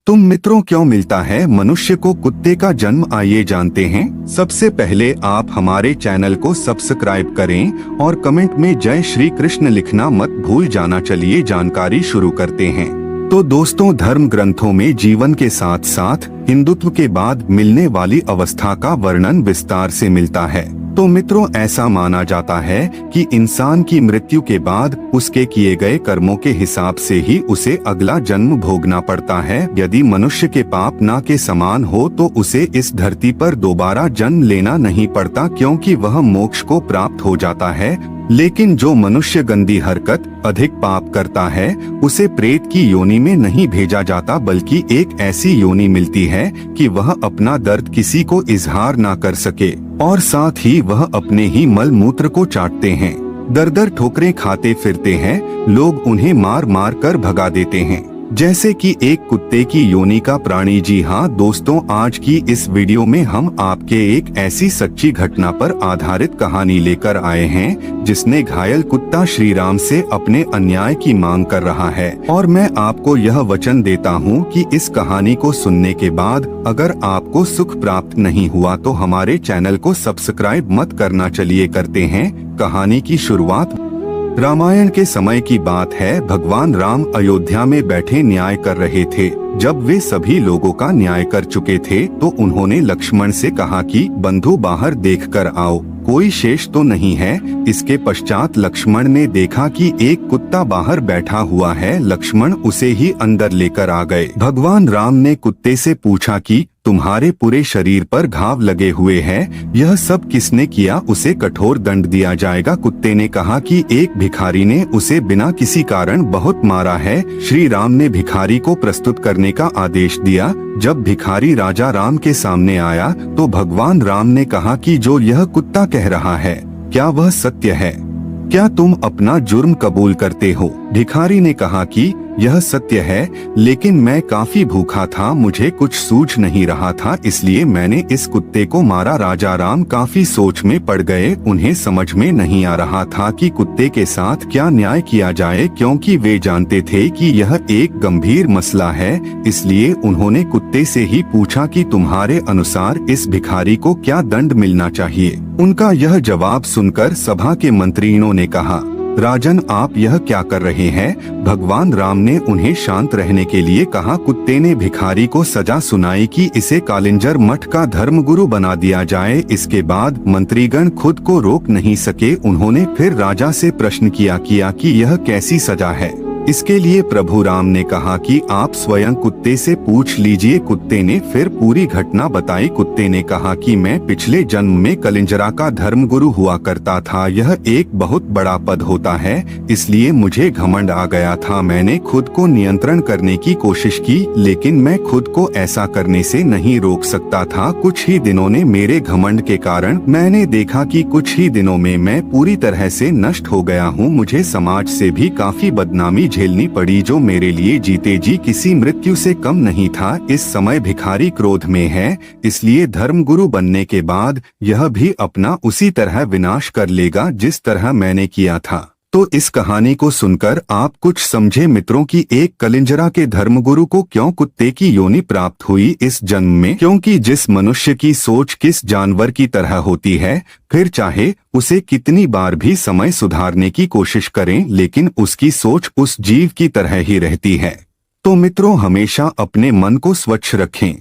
तुम मित्रों क्यों मिलता है मनुष्य को कुत्ते का जन्म, आइए जानते हैं। सबसे पहले आप हमारे चैनल को सब्सक्राइब करें और कमेंट में जय श्री कृष्ण लिखना मत भूल जाना। चलिए जानकारी शुरू करते हैं। तो दोस्तों, धर्म ग्रंथों में जीवन के साथ साथ हिंदुत्व के बाद मिलने वाली अवस्था का वर्णन विस्तार से मिलता है। तो मित्रों, ऐसा माना जाता है कि इंसान की मृत्यु के बाद उसके किए गए कर्मों के हिसाब से ही उसे अगला जन्म भोगना पड़ता है। यदि मनुष्य के पाप ना के समान हो तो उसे इस धरती पर दोबारा जन्म लेना नहीं पड़ता, क्योंकि वह मोक्ष को प्राप्त हो जाता है। लेकिन जो मनुष्य गंदी हरकत, अधिक पाप करता है, उसे प्रेत की योनि में नहीं भेजा जाता, बल्कि एक ऐसी योनि मिलती है कि वह अपना दर्द किसी को इजहार ना कर सके और साथ ही वह अपने ही मल मूत्र को चाटते हैं। दर दर ठोकरें खाते फिरते हैं, लोग उन्हें मार मार कर भगा देते हैं, जैसे कि एक कुत्ते की योनि का प्राणी। जी हाँ दोस्तों, आज की इस वीडियो में हम आपके एक ऐसी सच्ची घटना पर आधारित कहानी लेकर आए हैं, जिसने घायल कुत्ता श्री राम से अपने अन्याय की मांग कर रहा है। और मैं आपको यह वचन देता हूँ कि इस कहानी को सुनने के बाद अगर आपको सुख प्राप्त नहीं हुआ तो हमारे चैनल को सब्सक्राइब मत करना। चलिए करते हैं कहानी की शुरुआत। रामायण के समय की बात है। भगवान राम अयोध्या में बैठे न्याय कर रहे थे। जब वे सभी लोगों का न्याय कर चुके थे तो उन्होंने लक्ष्मण से कहा कि बंधु बाहर देखकर आओ, कोई शेष तो नहीं है। इसके पश्चात लक्ष्मण ने देखा कि एक कुत्ता बाहर बैठा हुआ है। लक्ष्मण उसे ही अंदर लेकर आ गए। भगवान राम ने कुत्ते से पूछा कि तुम्हारे पूरे शरीर पर घाव लगे हुए हैं, यह सब किसने किया? उसे कठोर दंड दिया जाएगा। कुत्ते ने कहा कि एक भिखारी ने उसे बिना किसी कारण बहुत मारा है। श्री राम ने भिखारी को प्रस्तुत करने का आदेश दिया। जब भिखारी राजा राम के सामने आया तो भगवान राम ने कहा कि जो यह कुत्ता कह रहा है, क्या वह सत्य है? क्या तुम अपना जुर्म कबूल करते हो? भिखारी ने कहा कि यह सत्य है, लेकिन मैं काफी भूखा था, मुझे कुछ सूझ नहीं रहा था, इसलिए मैंने इस कुत्ते को मारा। राजा राम काफी सोच में पड़ गए। उन्हें समझ में नहीं आ रहा था कि कुत्ते के साथ क्या न्याय किया जाए, क्योंकि वे जानते थे कि यह एक गंभीर मसला है। इसलिए उन्होंने कुत्ते से ही पूछा कि तुम्हारे अनुसार इस भिखारी को क्या दंड मिलना चाहिए? उनका यह जवाब सुनकर सभा के मंत्रियों ने कहा, राजन, आप यह क्या कर रहे हैं? भगवान राम ने उन्हें शांत रहने के लिए कहा। कुत्ते ने भिखारी को सजा सुनाई कि इसे कालिंजर मठ का धर्मगुरु बना दिया जाए। इसके बाद मंत्रीगण खुद को रोक नहीं सके। उन्होंने फिर राजा से प्रश्न किया कि यह कैसी सजा है? इसके लिए प्रभु राम ने कहा कि आप स्वयं कुत्ते से पूछ लीजिए। कुत्ते ने फिर पूरी घटना बताई। कुत्ते ने कहा कि मैं पिछले जन्म में कलिंजरा का धर्मगुरु हुआ करता था। यह एक बहुत बड़ा पद होता है, इसलिए मुझे घमंड आ गया था। मैंने खुद को नियंत्रण करने की कोशिश की, लेकिन मैं खुद को ऐसा करने से नहीं रोक सकता था। कुछ ही दिनों ने मेरे घमंड के कारण मैंने देखा कि कुछ ही दिनों में मैं पूरी तरह से नष्ट हो गया हूँ। मुझे समाज से भी काफी बदनामी झेलनी पड़ी, जो मेरे लिए जीते जी किसी मृत्यु से कम नहीं था। इस समय भिखारी क्रोध में है, इसलिए धर्मगुरु बनने के बाद यह भी अपना उसी तरह विनाश कर लेगा जिस तरह मैंने किया था। तो इस कहानी को सुनकर आप कुछ समझे मित्रों कि एक कलिंजरा के धर्मगुरु को क्यों कुत्ते की योनि प्राप्त हुई इस जन्म में? क्योंकि जिस मनुष्य की सोच किस जानवर की तरह होती है, फिर चाहे उसे कितनी बार भी समय सुधारने की कोशिश करें, लेकिन उसकी सोच उस जीव की तरह ही रहती है। तो मित्रों, हमेशा अपने मन को स्वच्छ रखें।